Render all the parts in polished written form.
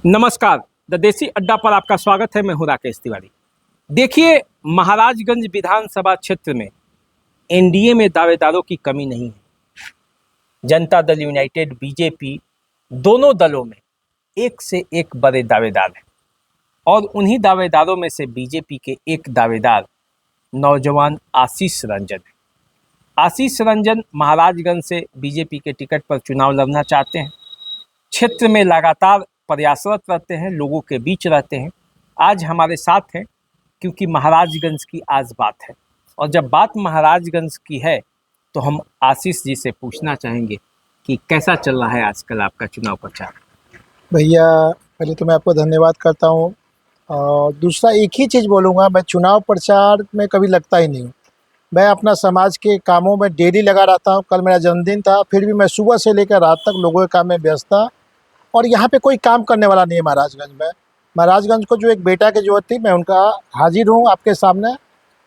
नमस्कार। द देसी अड्डा पर आपका स्वागत है। मैं हूं राकेश तिवारी। देखिए, महाराजगंज विधानसभा क्षेत्र में एनडीए में दावेदारों की कमी नहीं है। जनता दल यूनाइटेड, बीजेपी, दोनों दलों में एक से एक बड़े दावेदार हैं और उन्हीं दावेदारों में से बीजेपी के एक दावेदार नौजवान आशीष रंजन है। आशीष रंजन महाराजगंज से बीजेपी के टिकट पर चुनाव लड़ना चाहते हैं। क्षेत्र में लगातार प्रयासरत रहते हैं, लोगों के बीच रहते हैं। आज हमारे साथ हैं क्योंकि महाराजगंज की आज बात है, और जब बात महाराजगंज की है तो हम आशीष जी से पूछना चाहेंगे कि कैसा चल रहा है आजकल आपका चुनाव प्रचार। भैया, पहले तो मैं आपको धन्यवाद करता हूँ और दूसरा एक ही चीज़ बोलूँगा, मैं चुनाव प्रचार में कभी लगता ही नहीं हूँ। मैं अपना समाज के कामों में डेली लगा रहता हूँ। कल मेरा जन्मदिन था, फिर भी मैं सुबह से लेकर रात तक लोगों के काम में व्यस्त था और यहाँ पे कोई काम करने वाला नहीं है महाराजगंज में। महाराजगंज को जो एक बेटा की जरूरत थी, मैं उनका हाजिर हूँ आपके सामने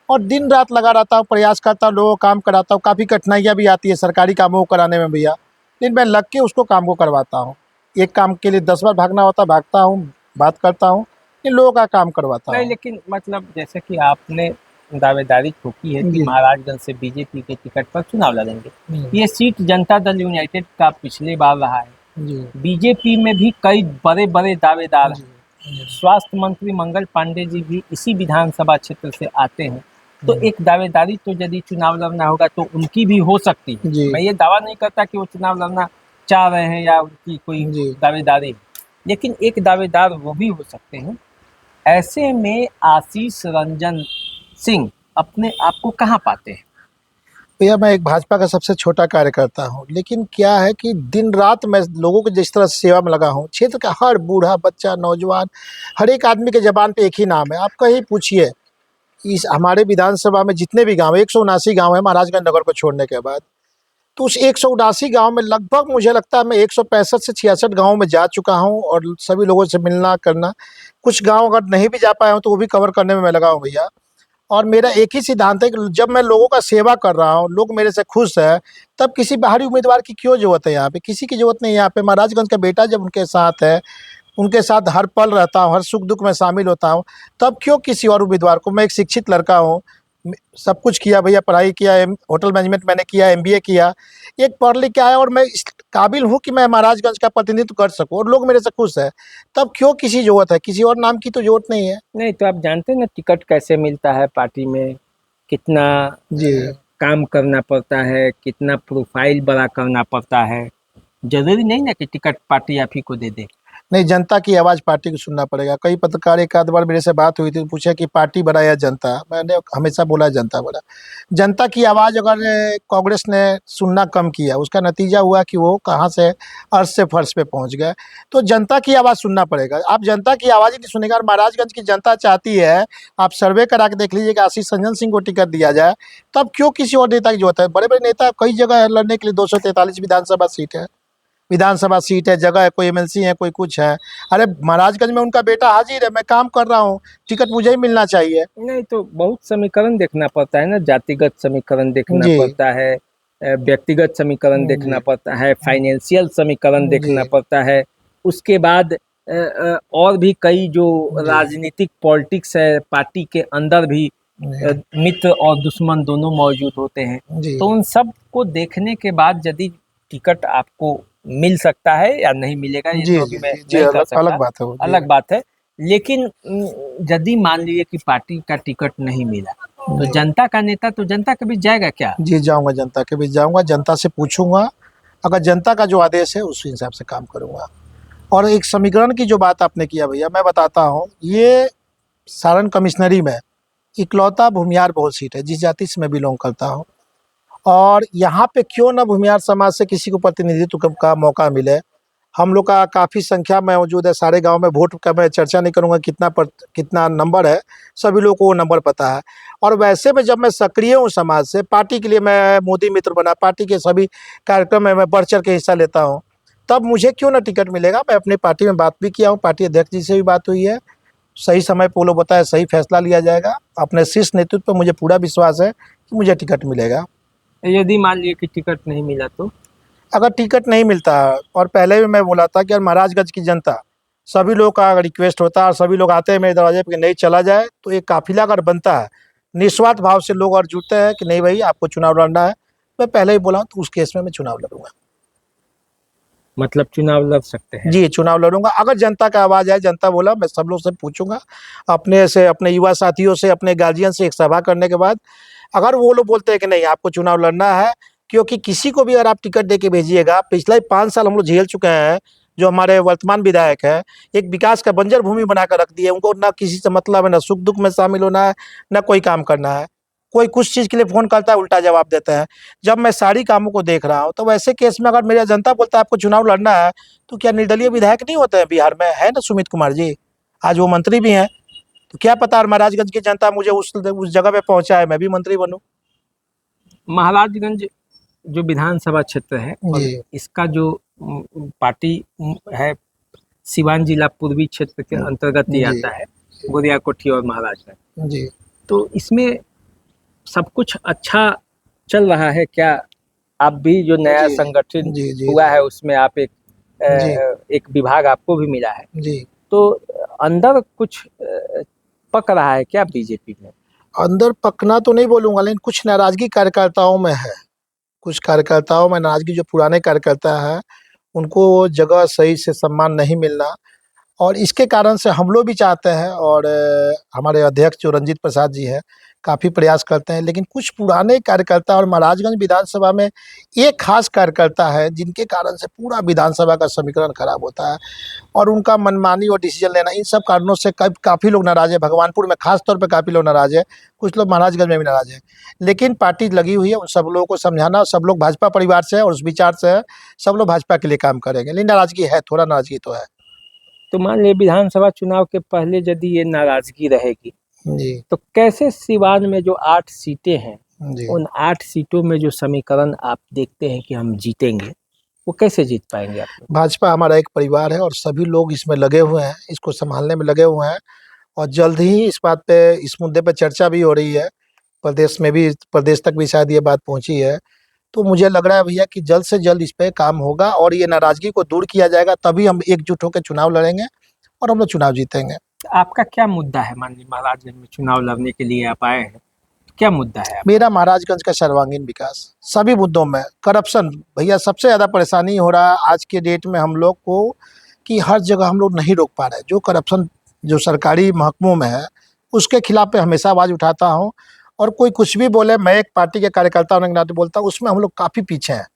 और दिन रात लगा रहता हूँ, प्रयास करता हूँ, लोगों को काम कराता हूँ। काफ़ी कठिनाइयाँ भी आती है सरकारी कामों को कराने में भैया, लेकिन मैं लग के उसको काम को करवाता हूँ। एक काम के लिए 10 बार भागना होता, भागता हूँ, बात करता हूँ, इन लोगों का काम करवाता नहीं, हूँ। लेकिन मतलब जैसे कि आपने दावेदारी ठोकी है कि जी। महाराजगंज से बीजेपी के टिकट पर चुनाव लड़ेंगे। जी। ये सीट जनता दल यूनाइटेड का पिछली बार रहा है। जी। बीजेपी में भी कई बड़े बड़े दावेदार हैं। जी। स्वास्थ्य मंत्री मंगल पांडे जी भी इसी विधानसभा क्षेत्र से आते हैं, तो एक दावेदारी तो यदि चुनाव लड़ना होगा तो उनकी भी हो सकती है। जी। मैं ये दावा नहीं करता कि वो चुनाव लड़ना चाह रहे हैं या उनकी कोई जी। दावेदारी है, लेकिन एक दावेदार वो भी हो सकते हैं। ऐसे में आशीष रंजन सिंह अपने आप को कहाँ पाते हैं? भैया, मैं एक भाजपा का सबसे छोटा कार्यकर्ता हूँ, लेकिन क्या है कि दिन रात मैं लोगों को जिस तरह से सेवा में लगा हूँ, क्षेत्र का हर बूढ़ा बच्चा, नौजवान, हर एक आदमी के ज़बान पे एक ही नाम है। आप कहीं पूछिए, इस हमारे विधानसभा में जितने भी गाँव, 179 गाँव है महाराजगंज नगर को छोड़ने के बाद, तो उस 179 गाँव में लगभग मुझे लगता है मैं 165 से 66 गाँव में जा चुका हूँ और सभी लोगों से मिलना करना। कुछ गाँव अगर नहीं भी जा पाया हूँ तो वो भी कवर करने में मैं लगा हूँ भैया। और मेरा एक ही सिद्धांत है कि जब मैं लोगों का सेवा कर रहा हूँ, लोग मेरे से खुश हैं, तब किसी बाहरी उम्मीदवार की क्यों ज़रूरत है यहाँ पे? किसी की ज़रूरत नहीं है यहाँ पे। महाराजगंज का बेटा जब उनके साथ है, उनके साथ हर पल रहता हूँ, हर सुख-दुःख में शामिल होता हूँ, तब क्यों किसी और उम्मीदवार को? मैं एक शिक्षित लड़का हूँ, सब कुछ किया भैया, पढ़ाई किया, होटल मैनेजमेंट मैंने किया, एमबीए किया। एक पढ़ लिख के आया और मैं इस काबिल हूँ कि मैं महाराजगंज का प्रतिनिधित्व कर सकूँ और लोग मेरे से खुश हैं। तब क्यों किसी ज़रूरत है? किसी और नाम की तो ज़रूरत नहीं है। नहीं, तो आप जानते हैं ना टिकट कैसे मिलता है पार्टी में, कितना जी। काम करना पड़ता है, कितना प्रोफाइल बड़ा करना पड़ता है। जरूरी नहीं ना कि टिकट पार्टी आप ही को दे दे। नहीं, जनता की आवाज़ पार्टी को सुनना पड़ेगा। कई पत्रकार, एक आध बार मेरे से बात हुई थी, तो पूछा कि पार्टी बड़ा या जनता? मैंने हमेशा बोला जनता बड़ा। जनता की आवाज़ अगर कांग्रेस ने सुनना कम किया, उसका नतीजा हुआ कि वो कहाँ से अर्श से फर्श पे पहुँच गए। तो जनता की आवाज़ सुनना पड़ेगा। आप जनता की आवाज़ ही नहीं सुनेगा और महाराजगंज की जनता चाहती है, आप सर्वे करा के देख लीजिए कि आशीष रंजन सिंह को टिकट दिया जाए, तब क्यों किसी और नेता की ज़रूरत है? बड़े-बड़े नेता कई जगह है लड़ने के लिए, 243 विधानसभा सीट है, जगह है, कोई एमएलसी है, कोई कुछ है। अरे महाराजगंज में उनका बेटा हाजिर है, मैं काम कर रहा हूँ, टिकट मुझे ही मिलना चाहिए। नहीं, तो बहुत समीकरण देखना पड़ता है ना, जातिगत समीकरण देखना जी। पड़ता है, व्यक्तिगत समीकरण देखना जी। पड़ता है, फाइनेंशियल समीकरण देखना जी। पड़ता है। उसके बाद और भी कई जो जी। राजनीतिक पॉलिटिक्स है, पार्टी के अंदर भी जी। मित्र और दुश्मन दोनों मौजूद होते हैं। जी। तो उन सब को देखने के बाद यदि टिकट आपको मिल सकता है या नहीं मिलेगा, ये जी। तो अभी जी। मैं जी, नहीं कह अलग अलग सकता, बात है वो। जी। अलग बात है। लेकिन यदि मान लीजिए कि पार्टी का टिकट नहीं मिला, तो जी। जनता का नेता तो जनता के बीच जाएगा क्या? जी, जाऊँगा, जनता के बीच जाऊँगा, जनता से पूछूँगा, अगर जनता का जो आदेश है उस हिसाब से काम करूँगा। और एक समीकरण की जो बात आपने किया भैया, मैं बताता हूँ, ये सारण कमिश्नरी में इकलौता भूमिहार बहुल सीट है, जिस जाति से मैं बिलॉन्ग करता हूँ। और यहाँ पे क्यों ना भूमिहार समाज से किसी को प्रतिनिधित्व का मौका मिले। हम लोग का काफ़ी संख्या में मौजूद है, सारे गांव में वोट का मैं चर्चा नहीं करूंगा कितना नंबर है, सभी लोगों को वो नंबर पता है। और वैसे में जब मैं सक्रिय हूँ समाज से, पार्टी के लिए मैं मोदी मित्र बना, पार्टी के सभी कार्यक्रम में मैं बढ़ चढ़ के हिस्सा लेता हूँ, तब मुझे क्यों ना टिकट मिलेगा। मैं अपनी पार्टी में बात भी किया हूँ, पार्टी अध्यक्ष जी से भी बात हुई है, सही समय पे वो लोग बताए सही फैसला लिया जाएगा। अपने शीर्ष नेतृत्व पर मुझे पूरा विश्वास है कि मुझे टिकट मिलेगा। यदि मान लीजिए कि टिकट नहीं मिला तो? अगर टिकट नहीं मिलता, और पहले भी मैं बोला था कि यार महाराजगंज की जनता सभी लोग का रिक्वेस्ट होता है और सभी लोग आते हैं मेरे दरवाजे पे कि नहीं चला जाए, तो एक काफिला अगर बनता है, निस्वार्थ भाव से लोग और जुटते हैं कि नहीं भाई आपको चुनाव लड़ना है, मैं पहले ही बोला हूँ तो उस केस में मैं चुनाव लड़ूंगा। मतलब चुनाव लड़ सकते हैं। जी, चुनाव लड़ूंगा। अगर जनता का आवाज़ आए, जनता बोला, मैं सब लोग से पूछूंगा, अपने से, अपने युवा साथियों से, अपने गार्जियन से एक सभा करने के बाद अगर वो लोग बोलते हैं कि नहीं आपको चुनाव लड़ना है, क्योंकि किसी को भी अगर आप टिकट दे के भेजिएगा, पिछले 5 साल हम लोग झेल चुके हैं, जो हमारे वर्तमान विधायक है, एक विकास का बंजर भूमि बनाकर रख दिए, उनको ना किसी से मतलब है, ना सुख दुख में शामिल होना है, ना कोई काम करना है। कोई कुछ चीज़ के लिए फ़ोन करता है, उल्टा जवाब देता है। जब मैं सारी कामों को देख रहा हूँ, तो वैसे केस में अगर मेरा जनता बोलता है आपको चुनाव लड़ना है, तो क्या निर्दलीय विधायक नहीं होते हैं बिहार में? है ना सुमित कुमार जी, आज वो मंत्री भी हैं। तो क्या पता महाराजगंज की जनता मुझे उस जगह पे पहुंचाए, मैं भी मंत्री बनूं। महाराजगंज जो विधानसभा क्षेत्र है और जी इसका जो पार्टी है, सिवान जिला पूर्वी क्षेत्र के अंतर्गत ही जी आता है, गोरियाकोठी और महाराजगंज। जी तो इसमें सब कुछ अच्छा चल रहा है क्या? आप भी जो नया जी संगठन जी जी हुआ है उसमें आप जी एक विभाग आपको भी मिला है, जी। तो अंदर कुछ पक रहा है क्या बीजेपी में? अंदर पकना तो नहीं बोलूंगा, लेकिन कुछ नाराजगी कार्यकर्ताओं में है। कुछ कार्यकर्ताओं में नाराजगी, जो पुराने कार्यकर्ता हैं उनको जगह सही से सम्मान नहीं मिलना, और इसके कारण से हम लोग भी चाहते हैं, और हमारे अध्यक्ष जो रंजीत प्रसाद जी हैं काफ़ी प्रयास करते हैं, लेकिन कुछ पुराने कार्यकर्ता, और महाराजगंज विधानसभा में एक खास कार्यकर्ता है जिनके कारण से पूरा विधानसभा का समीकरण खराब होता है, और उनका मनमानी और डिसीजन लेना, इन सब कारणों से काफ़ी लोग नाराज़ है। भगवानपुर में खास तौर पे काफ़ी लोग नाराज़ है, कुछ लोग महाराजगंज में भी नाराज़ है। लेकिन पार्टी लगी हुई है उन सब लोगों को समझाना, सब लोग भाजपा परिवार से है और उस विचार से है, सब लोग भाजपा के लिए काम करेंगे। लेकिन नाराज़गी है, थोड़ा नाराज़गी तो है। तो मान लीजिए विधानसभा चुनाव के पहले यदि ये नाराजगी रहेगी, जी तो कैसे सिवान में जो 8 सीटें हैं, जी। उन 8 सीटों में जो समीकरण आप देखते हैं कि हम जीतेंगे, वो कैसे जीत पाएंगे आप लोग? भाजपा हमारा एक परिवार है और सभी लोग इसमें लगे हुए हैं, इसको संभालने में लगे हुए हैं, और जल्द ही इस बात पे, इस मुद्दे पे चर्चा भी हो रही है। प्रदेश में भी, प्रदेश तक भी शायद ये बात पहुंची है। तो मुझे लग रहा है भैया कि जल्द से जल्द इस पे काम होगा और ये नाराजगी को दूर किया जाएगा, तभी हम एकजुट होकर चुनाव लड़ेंगे और हम लोग चुनाव जीतेंगे। तो आपका क्या मुद्दा है? मान लीजिए महाराजगंज में चुनाव लड़ने के लिए आप आए हैं, तो क्या मुद्दा है आपका? मेरा महाराजगंज का सर्वांगीण विकास, सभी मुद्दों में। करप्शन भैया सबसे ज़्यादा परेशानी हो रहा है आज के डेट में हम लोग को, कि हर जगह हम लोग नहीं रोक पा रहे। जो करप्शन जो सरकारी महकमों में है, उसके खिलाफ मैं हमेशा आवाज़ उठाता हूँ, और कोई कुछ भी बोले, मैं एक पार्टी के कार्यकर्ता होने के नाते बोलता हूँ, उसमें हम लोग काफ़ी पीछे हैं।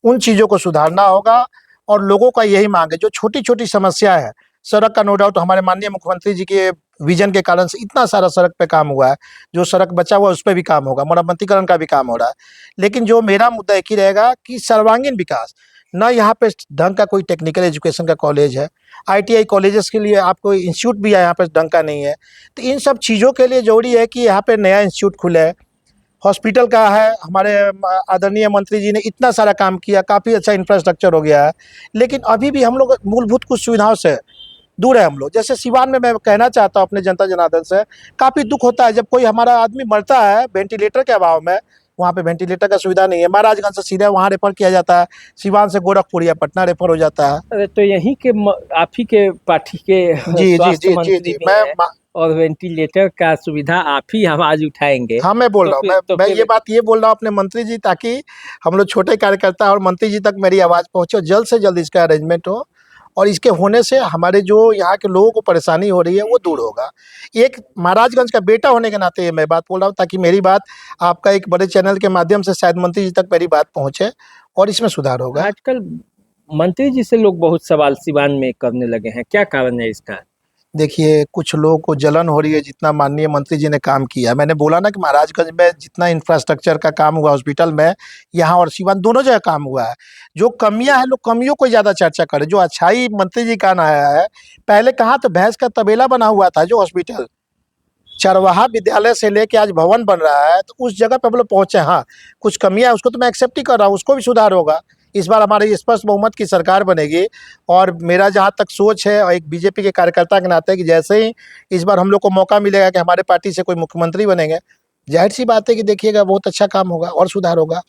उन चीज़ों को सुधारना होगा, और लोगों का यही मांग है। जो छोटी-छोटी समस्या है, सड़क का नो डाउट हमारे माननीय मुख्यमंत्री जी के विज़न के कारण से इतना सारा सड़क पे काम हुआ है, जो सड़क बचा हुआ है उस पे भी काम होगा, मरम्मतीकरण का भी काम हो रहा है। लेकिन जो मेरा मुद्दा एक ही रहेगा कि सर्वांगीण विकास, ना यहाँ पे ढंग का कोई टेक्निकल एजुकेशन का कॉलेज है, आईटीआई कॉलेजेस के लिए आपको इंस्टीट्यूट भी यहाँ पे ढंग का नहीं है। तो इन सब चीज़ों के लिए ज़रूरी है कि यहाँ पे नया इंस्टीट्यूट खुले। हॉस्पिटल का है, हमारे आदरणीय मंत्री जी ने इतना सारा काम किया, काफ़ी अच्छा इंफ्रास्ट्रक्चर हो गया है, लेकिन अभी भी हम लोग मूलभूत कुछ सुविधाओं से दूर है हम लोग। जैसे सिवान में मैं कहना चाहता हूँ अपने जनता जनार्दन से, काफ़ी दुख होता है जब कोई हमारा आदमी मरता है वेंटिलेटर के अभाव में, वहाँ पे वेंटिलेटर का सुविधा नहीं है। महाराजगंज से सीधे वहाँ रेफर किया जाता है, सिवान से गोरखपुर या पटना रेफर हो जाता है। अरे तो यहीं के आप ही के पार्टी के जी जी स्वास्थ्य जी जी मंत्री जी। भी हैं, और वेंटिलेटर का सुविधा आप ही आवाज उठाएंगे, हाँ, मैं बोल तो रहा हूँ, फिर तो मैं ये फिर बात ये बोल रहा हूँ अपने मंत्री जी, ताकि हम लोग छोटे कार्यकर्ता और मंत्री जी तक मेरी आवाज़ पहुँचे और जल्द से जल्द इसका अरेंजमेंट हो, और इसके होने से हमारे जो यहाँ के लोगों को परेशानी हो रही है वो दूर होगा। एक महाराजगंज का बेटा होने के नाते ये मैं बात बोल रहा हूँ, ताकि मेरी बात आपका एक बड़े चैनल के माध्यम से शायद मंत्री जी तक मेरी बात पहुँचे और इसमें सुधार होगा। आजकल मंत्री जी से लोग बहुत सवाल सिवान में करने लगे हैं, क्या कारण है इसका? देखिए, कुछ लोगों को जलन हो रही है जितना माननीय मंत्री जी ने काम किया। मैंने बोला ना कि महाराजगंज में जितना इंफ्रास्ट्रक्चर का काम हुआ हॉस्पिटल में, यहाँ और सिवान दोनों जगह काम हुआ है। जो कमियां हैं, लोग कमियों को ज़्यादा चर्चा करें, जो अच्छाई मंत्री जी का ना आया है। पहले कहाँ तो भैंस का तबेला बना हुआ था जो हॉस्पिटल, चरवाहा विद्यालय से लेके आज भवन बन रहा है, तो उस जगह पे हम लोग पहुँचे। हाँ, कुछ कमियाँ हैं, उसको तो मैं एक्सेप्ट ही कर रहा हूँ, उसको भी सुधार होगा। इस बार हमारी स्पष्ट बहुमत की सरकार बनेगी, और मेरा जहाँ तक सोच है और एक बीजेपी के कार्यकर्ता के नाते, कि जैसे ही इस बार हम लोग को मौका मिलेगा कि हमारे पार्टी से कोई मुख्यमंत्री बनेंगे, ज़ाहिर-सी बात है कि देखिएगा बहुत अच्छा काम होगा और सुधार होगा।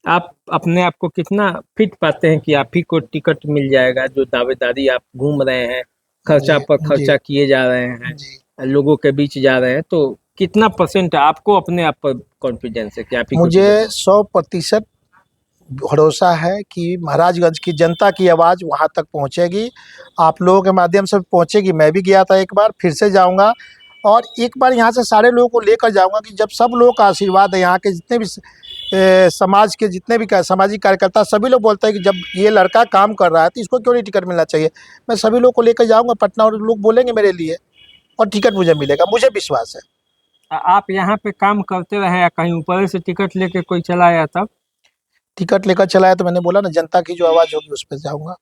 आप अपने आप को कितना फिट पाते हैं कि आप ही को टिकट मिल जाएगा? जो दावेदारी आप घूम रहे हैं, खर्चा जी पर जी खर्चा किए जा रहे हैं, जी। लोगों के बीच जा रहे हैं, तो कितना परसेंट आपको अपने आप पर कॉन्फिडेंस है कि आप ही को मुझे टिकट मिल? 100% भरोसा है कि महाराजगंज की जनता की आवाज़ वहाँ तक पहुँचेगी, आप लोगों के माध्यम से पहुँचेगी। मैं भी गया था एक बार, फिर से जाऊँगा और एक बार यहाँ से सारे लोगों को लेकर जाऊँगा कि जब सब लोगों का आशीर्वाद है, यहाँ के जितने भी समाज के जितने भी सामाजिक कार्यकर्ता, सभी लोग बोलते हैं कि जब ये लड़का काम कर रहा है तो इसको क्यों नहीं टिकट मिलना चाहिए। मैं सभी लोग को लेकर जाऊँगा पटना और लोग बोलेंगे मेरे लिए और टिकट मुझे मिलेगा, मुझे विश्वास है। आप यहाँ पे काम करते रहे या कहीं ऊपर से टिकट लेके कोई चला आया तब? टिकट लेकर चला है तो मैंने बोला ना, जनता की जो आवाज़ होगी उस पे जाऊँगा।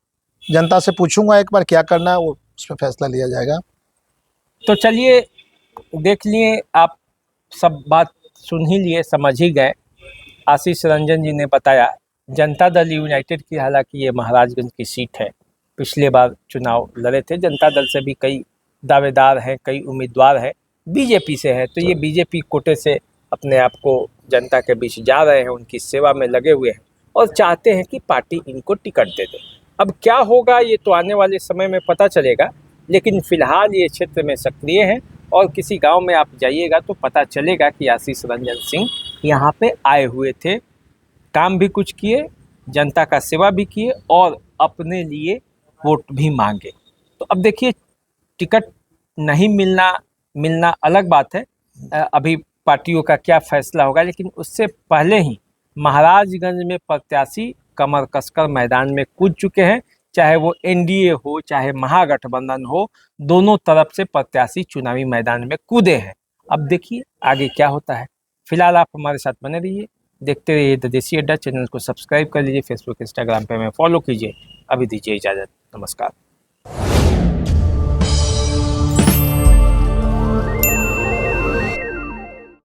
जनता से पूछूँगा एक बार क्या करना है, वो उस पे फैसला लिया जाएगा। तो चलिए, देख लिए आप, सब बात सुन ही लिए, समझ ही गए। आशीष रंजन जी ने बताया, जनता दल यूनाइटेड की हालांकि ये महाराजगंज की सीट है, पिछले बार चुनाव लड़े थे। जनता दल से भी कई दावेदार हैं, कई उम्मीदवार हैं, बीजेपी से है, तो ये बीजेपी कोटे से अपने आप को जनता के बीच जा रहे हैं, उनकी सेवा में लगे हुए हैं और चाहते हैं कि पार्टी इनको टिकट दे दे। अब क्या होगा ये तो आने वाले समय में पता चलेगा, लेकिन फिलहाल ये क्षेत्र में सक्रिय हैं और किसी गांव में आप जाइएगा तो पता चलेगा कि आशीष रंजन सिंह यहाँ पे आए हुए थे, काम भी कुछ किए, जनता का सेवा भी किए और अपने लिए वोट भी मांगे। तो अब देखिए, टिकट नहीं मिलना मिलना अलग बात है, अभी पार्टियों का क्या फैसला होगा, लेकिन उससे पहले ही महाराजगंज में प्रत्याशी कमर कसकर मैदान में कूद चुके हैं। चाहे वो एनडीए हो, चाहे महागठबंधन हो, दोनों तरफ से प्रत्याशी चुनावी मैदान में कूदे हैं। अब देखिए आगे क्या होता है। फिलहाल आप हमारे साथ बने रहिए, देखते रहिए द देसी अड्डा। चैनल को सब्सक्राइब कर लीजिए, फेसबुक इंस्टाग्राम पे हमें फॉलो कीजिए। अभी दीजिए इजाज़त, नमस्कार।